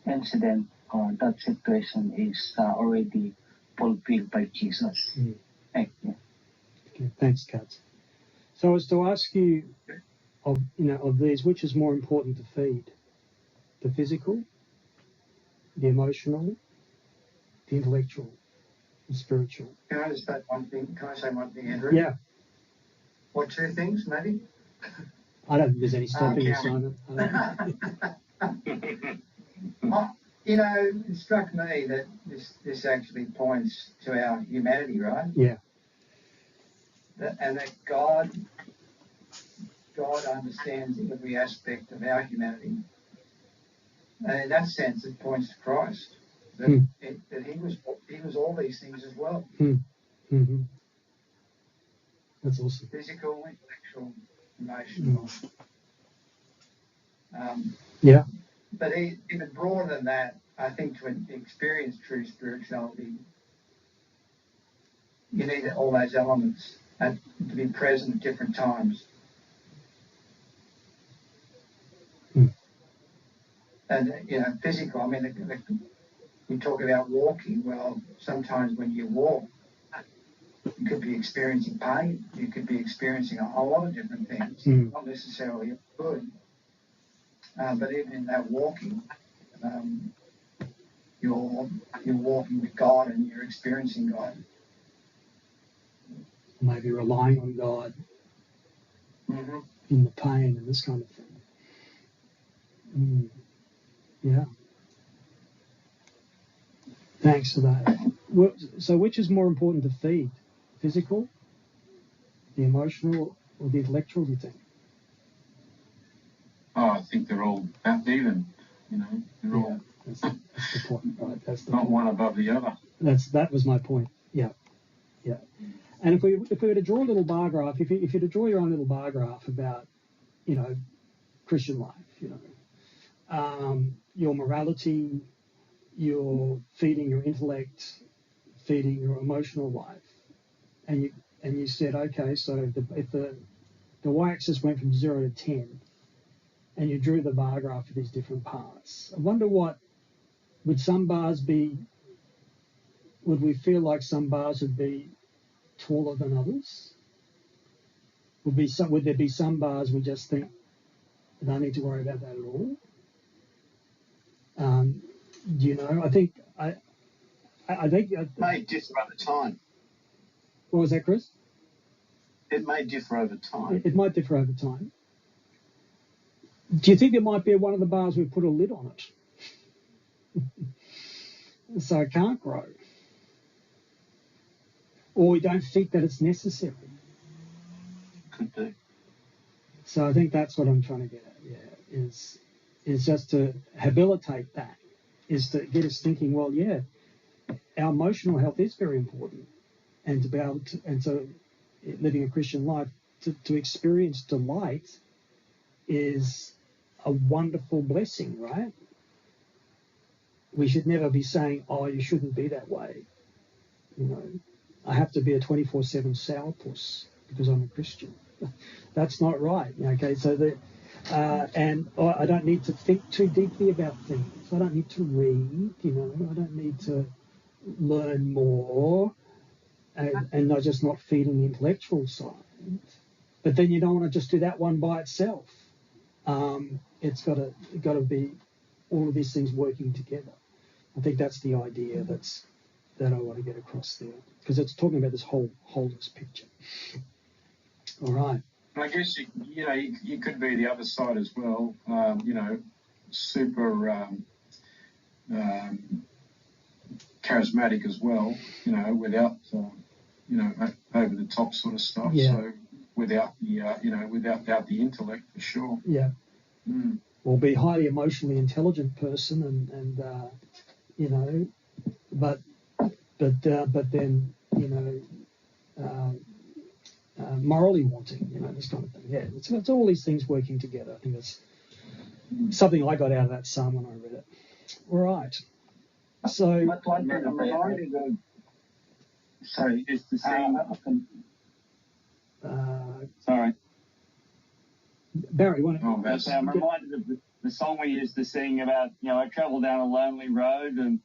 incident or that situation is already fulfilled by Jesus. Thank you. Okay, thanks, Katz. So as to ask you, of these, which is more important to feed? The physical, the emotional, the intellectual, the spiritual? Can I just say one thing? Can I say one thing, Andrew? Yeah. Or 2 things, maybe? I don't think there's any stopping you, Simon. It struck me that this actually points to our humanity, right? Yeah. And that God understands every aspect of our humanity. And in that sense, it points to Christ. That he was all these things as well. Mm-hmm. That's awesome. Physical, intellectual, emotional. But even broader than that, I think to experience true spirituality, you need all those elements to be present at different times. And, physical, I mean, we talk about walking. Well, sometimes when you walk, you could be experiencing pain. You could be experiencing a whole lot of different things, not necessarily good. But even in that walking, you're walking with God and you're experiencing God. Maybe relying on God in the pain and this kind of thing. Yeah. Thanks for that. So which is more important to feed? Physical, the emotional, or the intellectual, do you think? I think they're all about even, they're all... That's the point, right? That's the not point. one above the other. That was my point. Yeah. And if we were to draw a little bar graph, if you were to draw your own little bar graph about, Christian life, your morality, your feeding your intellect, feeding your emotional life, and you said, okay, so if the y-axis went from 0 to 10, and you drew the bar graph for these different parts, I wonder would we feel like some bars would be taller than others? Would there be some bars we just think we don't need to worry about that at all? I think it may differ over time. What was that, Chris? It may differ over time. It might differ over time. Do you think there might be one of the bars we put a lid on it, so it can't grow, or we don't think that it's necessary? Could be. So I think that's what I'm trying to get at. Yeah, is just to habilitate that, is to get us thinking. Well, our emotional health is very important, and to be able to, and so living a Christian life, to experience delight is a wonderful blessing, right? We should never be saying, oh, you shouldn't be that way. I have to be a 24/7 sourpuss because I'm a Christian. That's not right. Okay, so I don't need to think too deeply about things. I don't need to read, I don't need to learn more, and I'm just not feeding the intellectual side. But then you don't want to just do that one by itself. it's got to be all of these things working together. I think that's the idea that I want to get across there, because it's talking about this whole wholeness picture. All right. I guess you could be the other side as well. Super charismatic as well. Without over the top sort of stuff. Yeah. So without the intellect for sure. Yeah. Mm. Or be highly emotionally intelligent person, and but then morally wanting, this kind of thing. Yeah, it's all these things working together. I think that's something I got out of that psalm when I read it. All right. So. But one thing I'm reminded of. Sorry, It's the same. Sorry. Barry, I'm reminded of the song we used to sing about, I travel down a lonely road and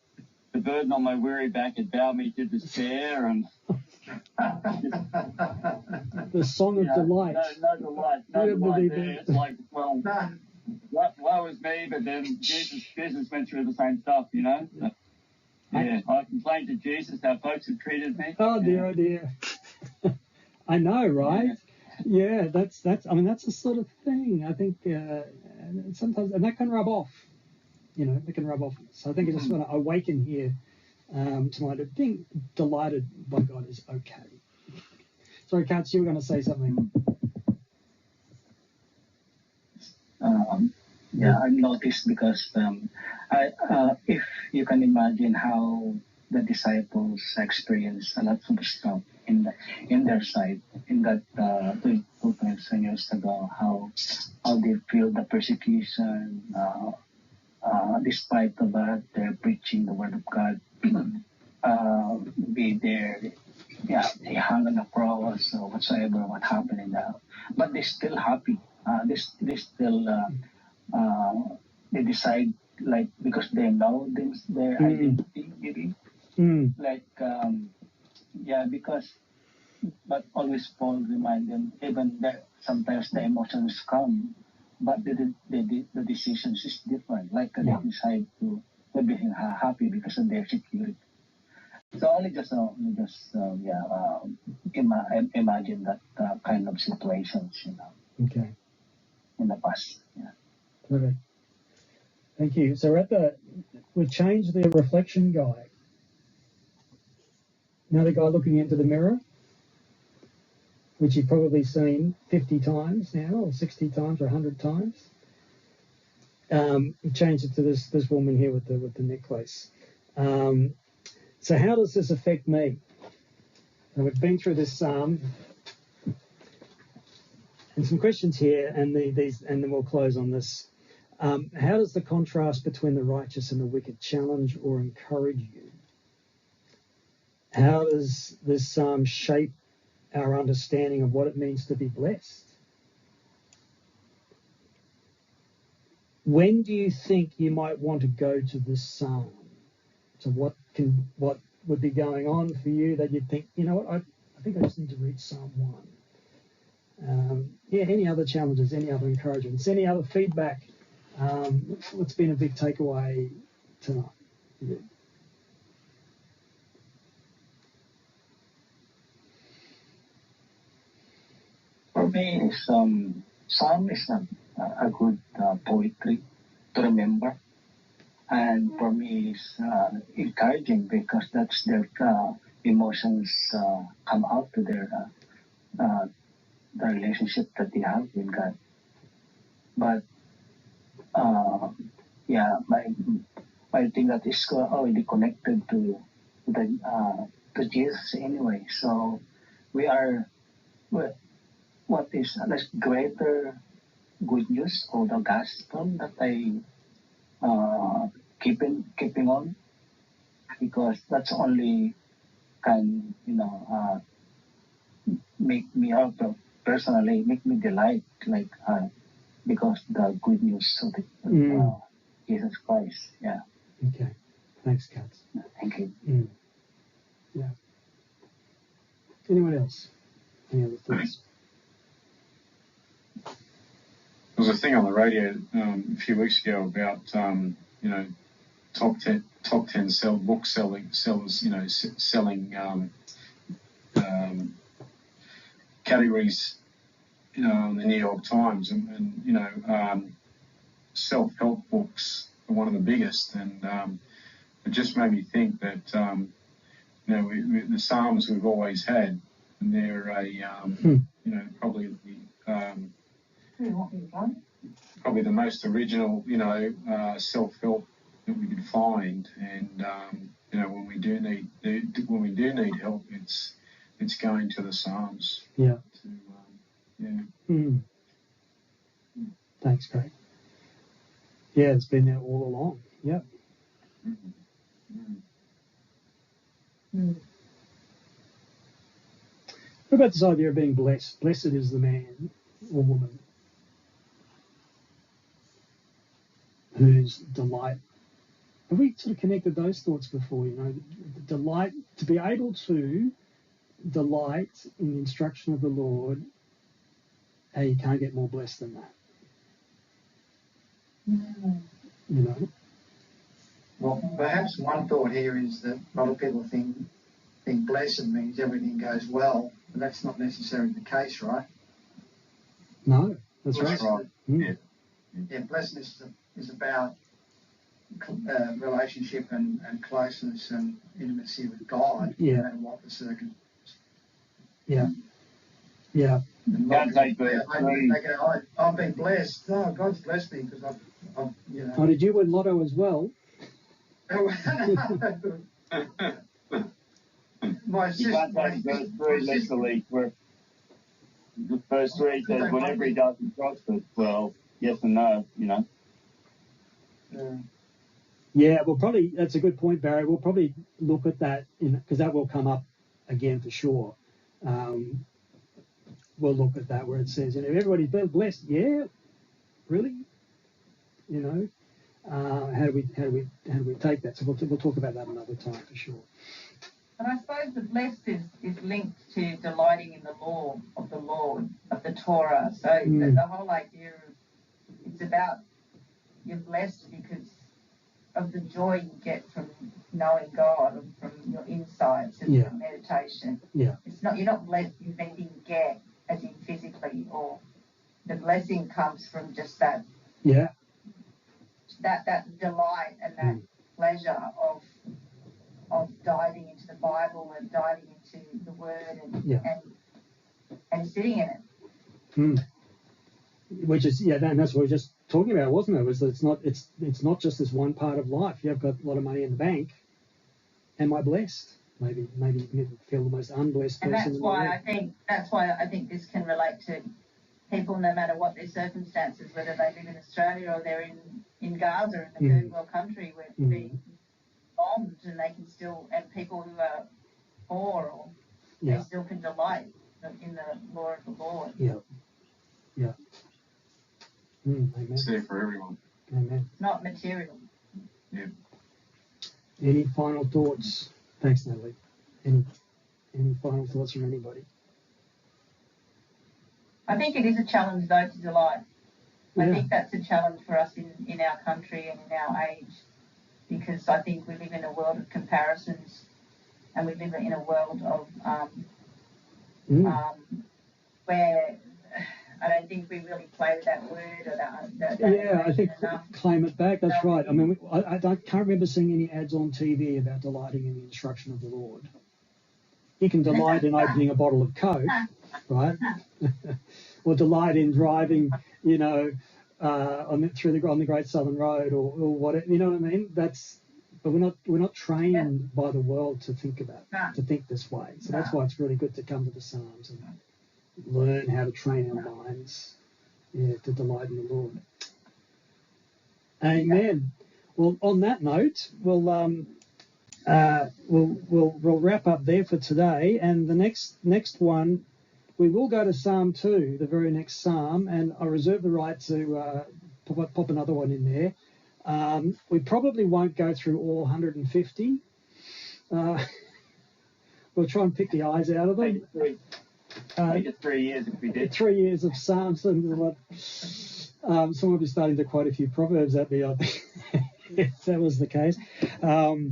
the burden on my weary back had bowed me to despair, and the song of delight. No delight there. It's like, well, woe is me, but then Jesus went through the same stuff, Yeah, I complained to Jesus how folks have treated me. Oh dear, oh dear. I know, right? Yeah, that's the sort of thing. I think sometimes, and that can rub off. It can rub off. So I think I just want to awaken here tonight. Being delighted by God is okay. Sorry, Katz, you were going to say something. I noticed because if you can imagine how the disciples experienced a lot of stuff in their side, in that 2,000 years ago, how they feel the persecution, despite of that, they're preaching the word of God. Be there, they hung on the cross or whatsoever, what happened in that, but they're still happy. They still they decide, like, because they know their identity, maybe. Like because, but always Paul remind them, even that sometimes the emotions come, but the decisions is different. Like they decide to be happy because of their security. So only just imagine that kind of situations, Okay. in the past. Yeah. Perfect. Thank you. So we've changed the reflection guy. Now the guy looking into the mirror, which you've probably seen 50 times now, or 60 times, or 100 times. We've changed it to this woman here with the necklace. So how does this affect me? And we've been through this psalm, and some questions here, and then we'll close on this. How does the contrast between the righteous and the wicked challenge or encourage you? How does this psalm shape our understanding of what it means to be blessed? When do you think you might want to go to this psalm? So what would be going on for you that you'd think, I think I just need to read Psalm 1. Any other challenges, any other encouragements, any other feedback? What's been a big takeaway tonight? Yeah. For me, Psalm is a good poetry to remember, and for me, it's encouraging because that's their emotions come out to their the relationship that they have with God. But I think that is already connected to Jesus anyway. So we are. What is the greater good news of the gospel that I keeping on, because that's only can make me personally make me delight, like because the good news of the, Jesus Christ. Yeah. Okay. Thanks, Katz. Thank you. Yeah. Anyone else? Any other thoughts? was a thing on the radio a few weeks ago about top 10 book sellers, selling categories, in the New York Times, and self-help books are one of the biggest, and it just made me think that the Psalms we've always had, and they're probably the most original, self-help that we could find, and when we do need help, it's going to the Psalms. Yeah. Thanks, Craig. Yeah, it's been there all along. Yep. What about this idea of being blessed? Blessed is the man or woman whose delight. Have we sort of connected those thoughts before? Delight, to be able to delight in the instruction of the Lord, you can't get more blessed than that. Well, perhaps one thought here is that a lot of people think blessed means everything goes well, but that's not necessarily the case, right? No, that's right. Yeah, blessedness is about relationship and closeness and intimacy with God, no matter what the circumstances. Yeah. I've been blessed. Oh, God's blessed me because I've Oh, did you win lotto as well? My You can't take verse 3 literally, where the verse 3 says, whatever he does, he prospers. Well, yes and no, Yeah, well, probably, that's a good point, Barry. We'll probably look at that, because that will come up again for sure. We'll look at that where it says, everybody's blessed. Yeah, really? How do we take that? So we'll talk about that another time for sure. And I suppose the blessed is linked to delighting in the law of the Lord, of the Torah. So the whole idea of it's about you're blessed because of the joy you get from knowing God and from your insights and your meditation. Yeah. You're not blessed with anything you get, as in physically, or the blessing comes from just that. Yeah. That delight and that pleasure of diving into the Bible and diving into the Word and sitting in it. Which is and that's what we were just talking about, wasn't it? Was that it's not just this one part of life. You've got a lot of money in the bank. Am I blessed? Maybe you feel the most unblessed person. And that's why I think this can relate to people, no matter what their circumstances, whether they live in Australia or they're in Gaza, in the third world country, where it's being bombed, and they can still, and people who are poor, or they still can delight in the law of the Lord. Yeah. Amen. It's there for everyone. Amen. It's not material. Yeah. Any final thoughts? Thanks, Natalie. Any final thoughts from anybody? I think it is a challenge, though, to delight. I think that's a challenge for us in our country and in our age, because I think we live in a world of comparisons, and we live in a world of where I don't think we really play with that word or that I think enough. Claim it back. That's right. I mean, I can't remember seeing any ads on TV about delighting in the instruction of the Lord. You can delight in opening a bottle of Coke, right? Or delight in driving, on the Great Southern Road or whatever. You know what I mean? But we're not trained by the world to think this way. So that's why it's really good to come to the Psalms and learn how to train our minds, to delight in the Lord. Amen. Well, on that note, we'll wrap up there for today, and the next one, we will go to Psalm 2, the very next Psalm, and I reserve the right to pop another one in there. We probably won't go through all 150. We'll try and pick the eyes out of them. Make it 3 years if we did. 3 years of Psalms. Someone would be starting to quote a few proverbs at me, I think, if that was the case. So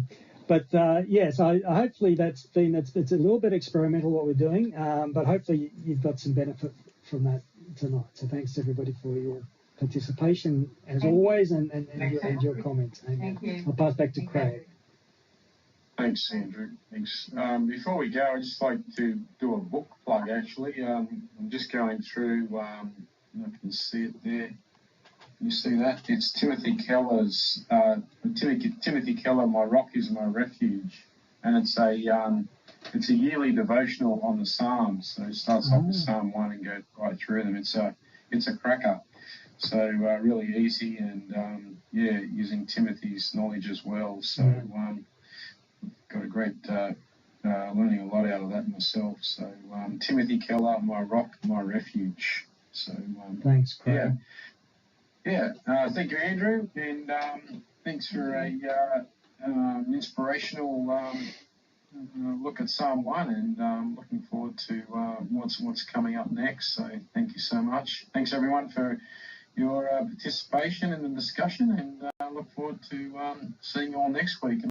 hopefully it's a little bit experimental what we're doing, but hopefully you've got some benefit from that tonight. So thanks everybody for your participation as always and your comments. Thank you. I'll pass back to Craig. Thanks, Andrew. Thanks. Before we go, I'd just like to do a book plug, actually. I'm just going through, I don't know if you can see it there. Can you see that? It's Timothy Keller's, Timothy Keller, My Rock is My Refuge. And it's a yearly devotional on the Psalms. So it starts off with Psalm 1 and goes right through them. It's a cracker. So really easy and, using Timothy's knowledge as well. So got a great learning a lot out of that myself. So Timothy Keller, My Rock, My Refuge. So thanks, Craig. Thank you, Andrew, and thanks for a inspirational look at Psalm 1, and looking forward to what's coming up next. So thank you so much. Thanks everyone for your participation in the discussion, and I look forward to seeing you all next week.